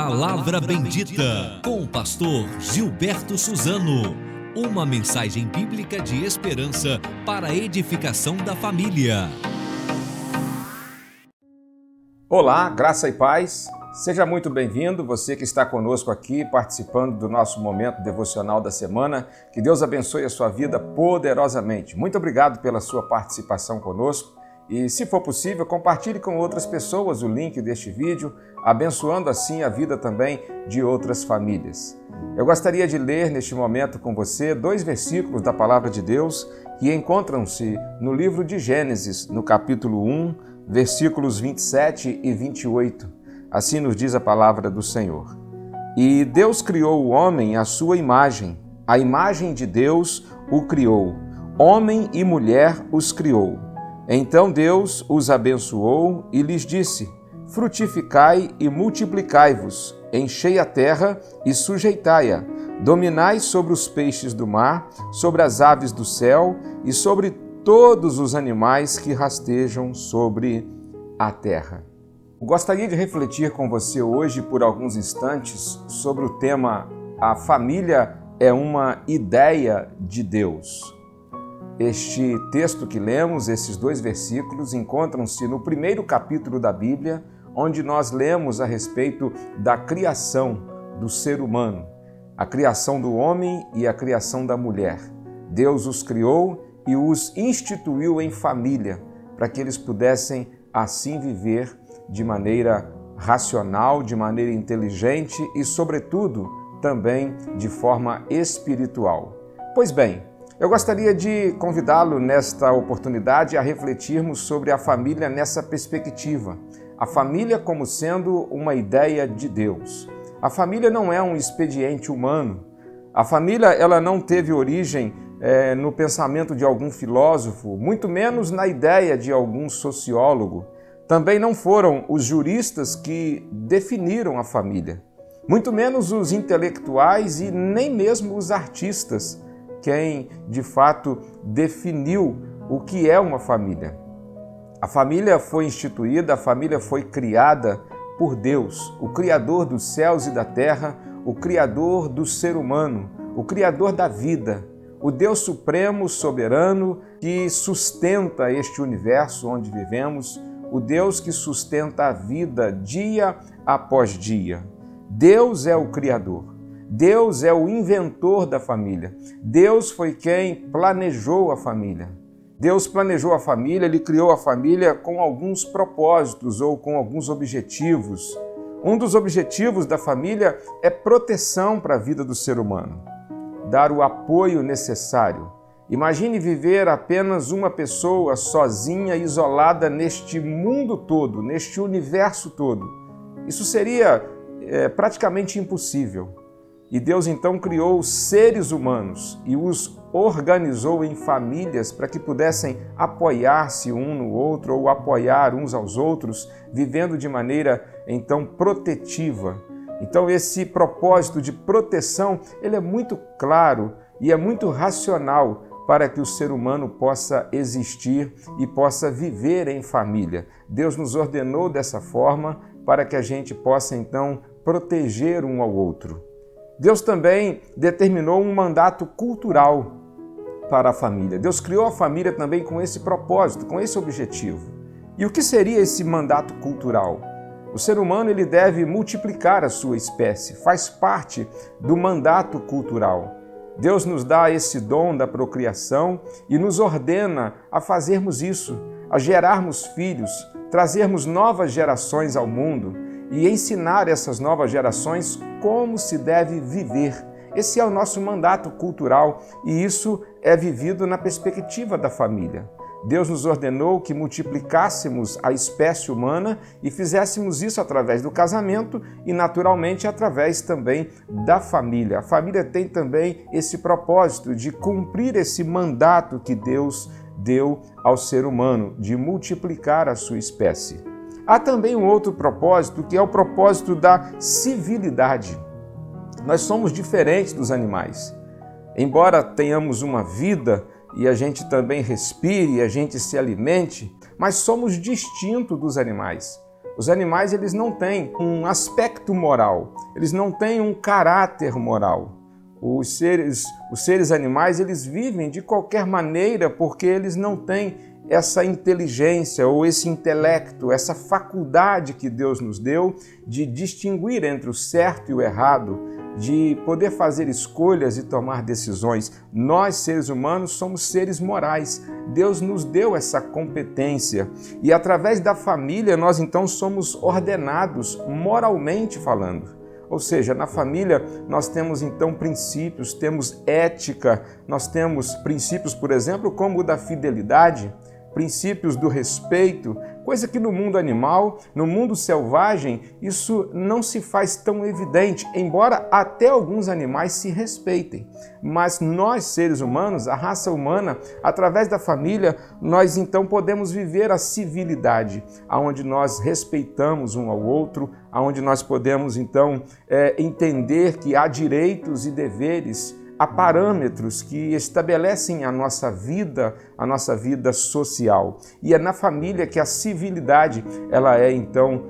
Palavra Bendita, com o pastor Gilberto Suzano. Uma mensagem bíblica de esperança para a edificação da família. Olá, graça e paz. Seja muito bem-vindo, você que está conosco aqui, participando do nosso momento devocional da semana. Que Deus abençoe a sua vida poderosamente. Muito obrigado pela sua participação conosco. E, se for possível, compartilhe com outras pessoas o link deste vídeo, abençoando assim a vida também de outras famílias. Eu gostaria de ler neste momento com você 2 versículos da Palavra de Deus que encontram-se no livro de Gênesis, no capítulo 1, versículos 27 e 28. Assim nos diz a palavra do Senhor. E Deus criou o homem à sua imagem, a imagem de Deus o criou, homem e mulher os criou. Então Deus os abençoou e lhes disse: frutificai e multiplicai-vos, enchei a terra e sujeitai-a, dominai sobre os peixes do mar, sobre as aves do céu e sobre todos os animais que rastejam sobre a terra. Gostaria de refletir com você hoje por alguns instantes sobre o tema A família é uma ideia de Deus. Este texto que lemos, esses 2 versículos, encontram-se no primeiro capítulo da Bíblia, onde nós lemos a respeito da criação do ser humano, a criação do homem e a criação da mulher. Deus os criou e os instituiu em família, para que eles pudessem assim viver de maneira racional, de maneira inteligente e, sobretudo, também de forma espiritual. Pois bem, eu gostaria de convidá-lo nesta oportunidade a refletirmos sobre a família nessa perspectiva. A família como sendo uma ideia de Deus. A família não é um expediente humano. A família ela não teve origem no pensamento de algum filósofo, muito menos na ideia de algum sociólogo. Também não foram os juristas que definiram a família, muito menos os intelectuais e nem mesmo os artistas, quem de fato definiu o que é uma família. A família foi instituída, a família foi criada por Deus, o Criador dos céus e da terra, o Criador do ser humano, o Criador da vida, o Deus supremo, soberano, que sustenta este universo onde vivemos, o Deus que sustenta a vida dia após dia. Deus é o Criador. Deus é o inventor da família. Deus foi quem planejou a família. Deus planejou a família, Ele criou a família com alguns propósitos ou com alguns objetivos. Um dos objetivos da família é proteção para a vida do ser humano, dar o apoio necessário. Imagine viver apenas uma pessoa sozinha, isolada neste mundo todo, neste universo todo. Isso seria praticamente impossível. E Deus então criou seres humanos e os organizou em famílias para que pudessem apoiar-se um no outro ou apoiar uns aos outros, vivendo de maneira então protetiva. Então esse propósito de proteção, ele é muito claro e é muito racional para que o ser humano possa existir e possa viver em família. Deus nos ordenou dessa forma para que a gente possa então proteger um ao outro. Deus também determinou um mandato cultural para a família. Deus criou a família também com esse propósito, com esse objetivo. E o que seria esse mandato cultural? O ser humano ele deve multiplicar a sua espécie, faz parte do mandato cultural. Deus nos dá esse dom da procriação e nos ordena a fazermos isso, a gerarmos filhos, trazermos novas gerações ao mundo e ensinar essas novas gerações como se deve viver. Esse é o nosso mandato cultural e isso é vivido na perspectiva da família. Deus nos ordenou que multiplicássemos a espécie humana e fizéssemos isso através do casamento e, naturalmente, através também da família. A família tem também esse propósito de cumprir esse mandato que Deus deu ao ser humano, de multiplicar a sua espécie. Há também um outro propósito, que é o propósito da civilidade. Nós somos diferentes dos animais. Embora tenhamos uma vida e a gente também respire, a gente se alimente, mas somos distintos dos animais. Os animais, eles não têm um aspecto moral, eles não têm um caráter moral. Os seres animais, eles vivem de qualquer maneira porque eles não têm essa inteligência ou esse intelecto, essa faculdade que Deus nos deu de distinguir entre o certo e o errado, de poder fazer escolhas e tomar decisões. Nós, seres humanos, somos seres morais. Deus nos deu essa competência e através da família nós então somos ordenados moralmente falando. Ou seja, na família nós temos então princípios, temos ética, nós temos princípios, por exemplo, como o da fidelidade, princípios do respeito, coisa que no mundo animal, no mundo selvagem, isso não se faz tão evidente, embora até alguns animais se respeitem. Mas nós, seres humanos, a raça humana, através da família, nós então podemos viver a civilidade, onde nós respeitamos um ao outro, onde nós podemos então entender que há direitos e deveres, há parâmetros que estabelecem a nossa vida social. E é na família que a civilidade ela é então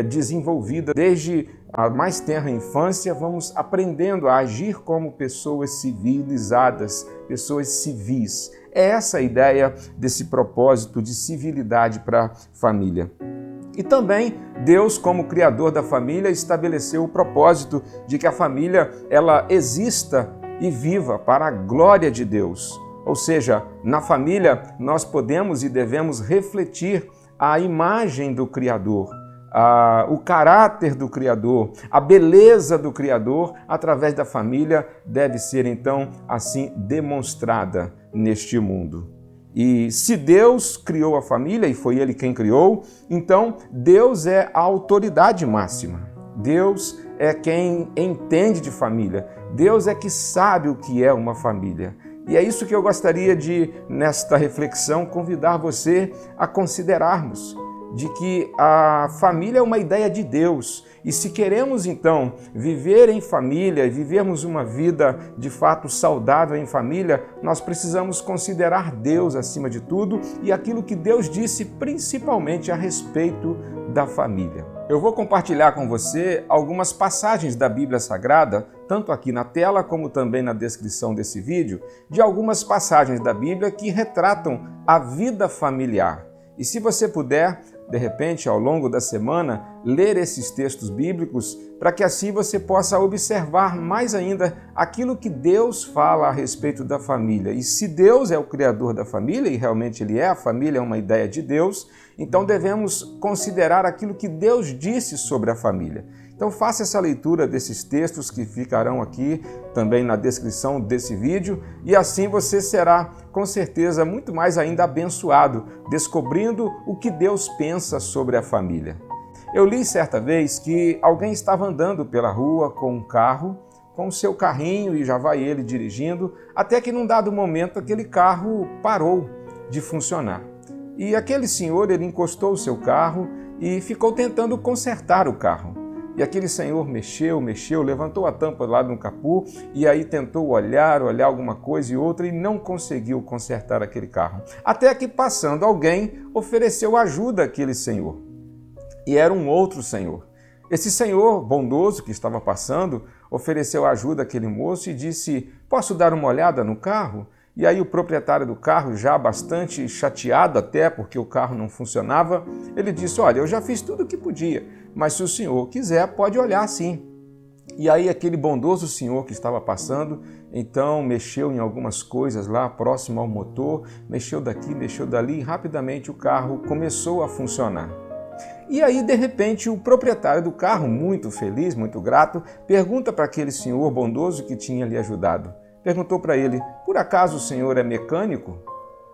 desenvolvida. Desde a mais tenra infância, vamos aprendendo a agir como pessoas civilizadas, pessoas civis. É essa a ideia desse propósito de civilidade para a família. E também Deus, como Criador da família, estabeleceu o propósito de que a família ela exista e viva para a glória de Deus. Ou seja, na família nós podemos e devemos refletir a imagem do Criador, o caráter do Criador, a beleza do Criador através da família deve ser então assim demonstrada neste mundo. E se Deus criou a família, e foi Ele quem criou, então Deus é a autoridade máxima. Deus é quem entende de família. Deus é que sabe o que é uma família. E é isso que eu gostaria de, nesta reflexão, convidar você a considerarmos, de que a família é uma ideia de Deus. E se queremos, então, viver em família e vivermos uma vida, de fato, saudável em família, nós precisamos considerar Deus acima de tudo e aquilo que Deus disse principalmente a respeito da família. Eu vou compartilhar com você algumas passagens da Bíblia Sagrada, tanto aqui na tela como também na descrição desse vídeo, de algumas passagens da Bíblia que retratam a vida familiar. E se você puder, de repente, ao longo da semana, ler esses textos bíblicos, para que assim você possa observar mais ainda aquilo que Deus fala a respeito da família. E se Deus é o Criador da família, e realmente Ele é, a família é uma ideia de Deus, então devemos considerar aquilo que Deus disse sobre a família. Então faça essa leitura desses textos que ficarão aqui também na descrição desse vídeo e assim você será com certeza muito mais ainda abençoado, descobrindo o que Deus pensa sobre a família. Eu li certa vez que alguém estava andando pela rua com um carro, com o seu carrinho e já vai ele dirigindo, até que num dado momento aquele carro parou de funcionar. E aquele senhor, ele encostou o seu carro e ficou tentando consertar o carro. E aquele senhor mexeu, levantou a tampa lá no capô e aí tentou olhar alguma coisa e outra e não conseguiu consertar aquele carro. Até que passando alguém ofereceu ajuda àquele senhor. E era um outro senhor. Esse senhor bondoso que estava passando ofereceu ajuda àquele moço e disse: "Posso dar uma olhada no carro?" E aí o proprietário do carro, já bastante chateado até porque o carro não funcionava, ele disse: "Olha, eu já fiz tudo o que podia, mas se o senhor quiser, pode olhar sim." E aí aquele bondoso senhor que estava passando, então mexeu em algumas coisas lá próximo ao motor, mexeu daqui, mexeu dali e rapidamente o carro começou a funcionar. E aí, de repente, o proprietário do carro, muito feliz, muito grato, pergunta para aquele senhor bondoso que tinha lhe ajudado. Perguntou para ele: "Por acaso o senhor é mecânico?"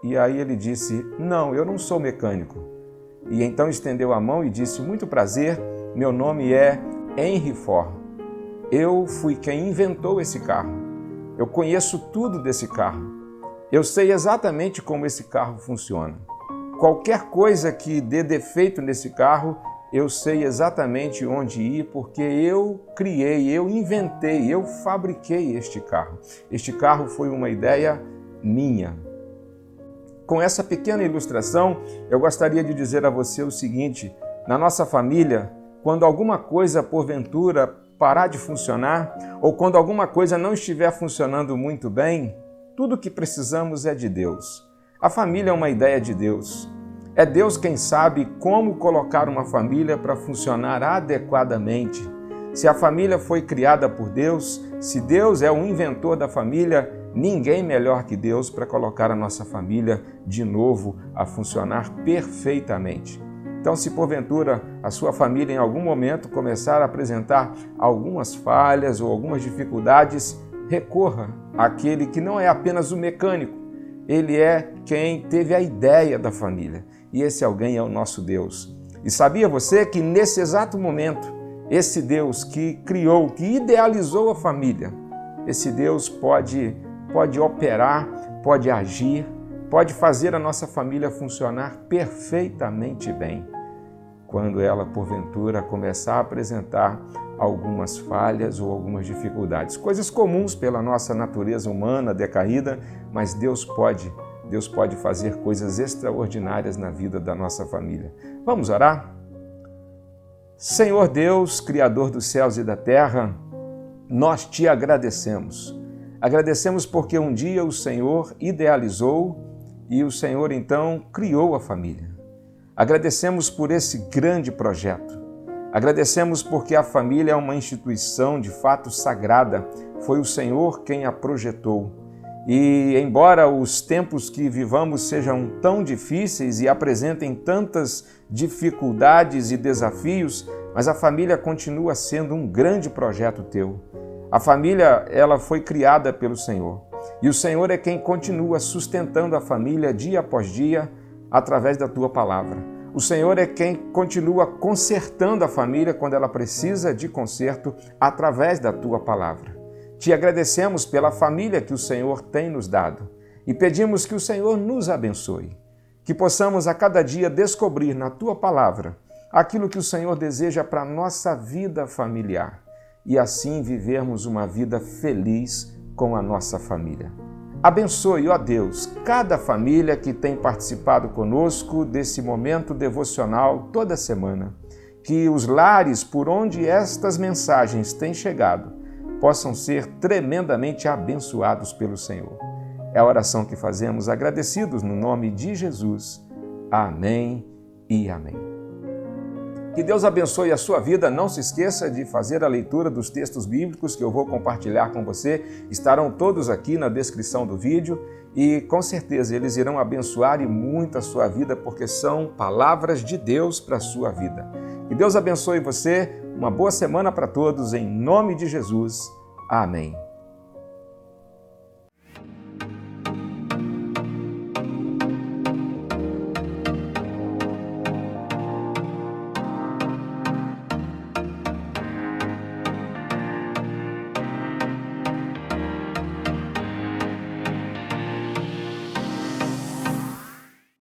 E aí ele disse: "Não, eu não sou mecânico." E então estendeu a mão e disse: "Muito prazer, meu nome é Henry Ford. Eu fui quem inventou esse carro. Eu conheço tudo desse carro. Eu sei exatamente como esse carro funciona. Qualquer coisa que dê defeito nesse carro, eu sei exatamente onde ir, porque eu criei, eu inventei, eu fabriquei este carro. Este carro foi uma ideia minha." Com essa pequena ilustração, eu gostaria de dizer a você o seguinte: Na nossa família, quando alguma coisa porventura parar de funcionar ou quando alguma coisa não estiver funcionando muito bem, tudo o que precisamos é de Deus. A família é uma ideia de Deus. É Deus quem sabe como colocar uma família para funcionar adequadamente. Se a família foi criada por Deus, se Deus é o inventor da família, ninguém melhor que Deus para colocar a nossa família de novo a funcionar perfeitamente. Então, se porventura a sua família em algum momento começar a apresentar algumas falhas ou algumas dificuldades, recorra àquele que não é apenas o mecânico, ele é quem teve a ideia da família. E esse alguém é o nosso Deus. E sabia você que nesse exato momento, esse Deus que criou, que idealizou a família, esse Deus pode operar, pode agir, pode fazer a nossa família funcionar perfeitamente bem. Quando ela, porventura, começar a apresentar algumas falhas ou algumas dificuldades. Coisas comuns pela nossa natureza humana decaída, mas Deus pode fazer coisas extraordinárias na vida da nossa família. Vamos orar? Senhor Deus, Criador dos céus e da terra, nós te agradecemos. Agradecemos porque um dia o Senhor idealizou e o Senhor então criou a família. Agradecemos por esse grande projeto. Agradecemos porque a família é uma instituição de fato sagrada. Foi o Senhor quem a projetou. E embora os tempos que vivamos sejam tão difíceis e apresentem tantas dificuldades e desafios, mas a família continua sendo um grande projeto teu. A família, ela foi criada pelo Senhor. E o Senhor é quem continua sustentando a família dia após dia através da tua palavra. O Senhor é quem continua consertando a família quando ela precisa de conserto através da tua palavra. Te agradecemos pela família que o Senhor tem nos dado e pedimos que o Senhor nos abençoe, que possamos a cada dia descobrir na tua palavra aquilo que o Senhor deseja para a nossa vida familiar e assim vivermos uma vida feliz com a nossa família. Abençoe, ó Deus, cada família que tem participado conosco desse momento devocional toda semana. Que os lares por onde estas mensagens têm chegado possam ser tremendamente abençoados pelo Senhor. É a oração que fazemos agradecidos no nome de Jesus. Amém e amém. Que Deus abençoe a sua vida. Não se esqueça de fazer a leitura dos textos bíblicos que eu vou compartilhar com você. Estarão todos aqui na descrição do vídeo e com certeza eles irão abençoar e muito a sua vida porque são palavras de Deus para a sua vida. Que Deus abençoe você. Uma boa semana para todos em nome de Jesus. Amém.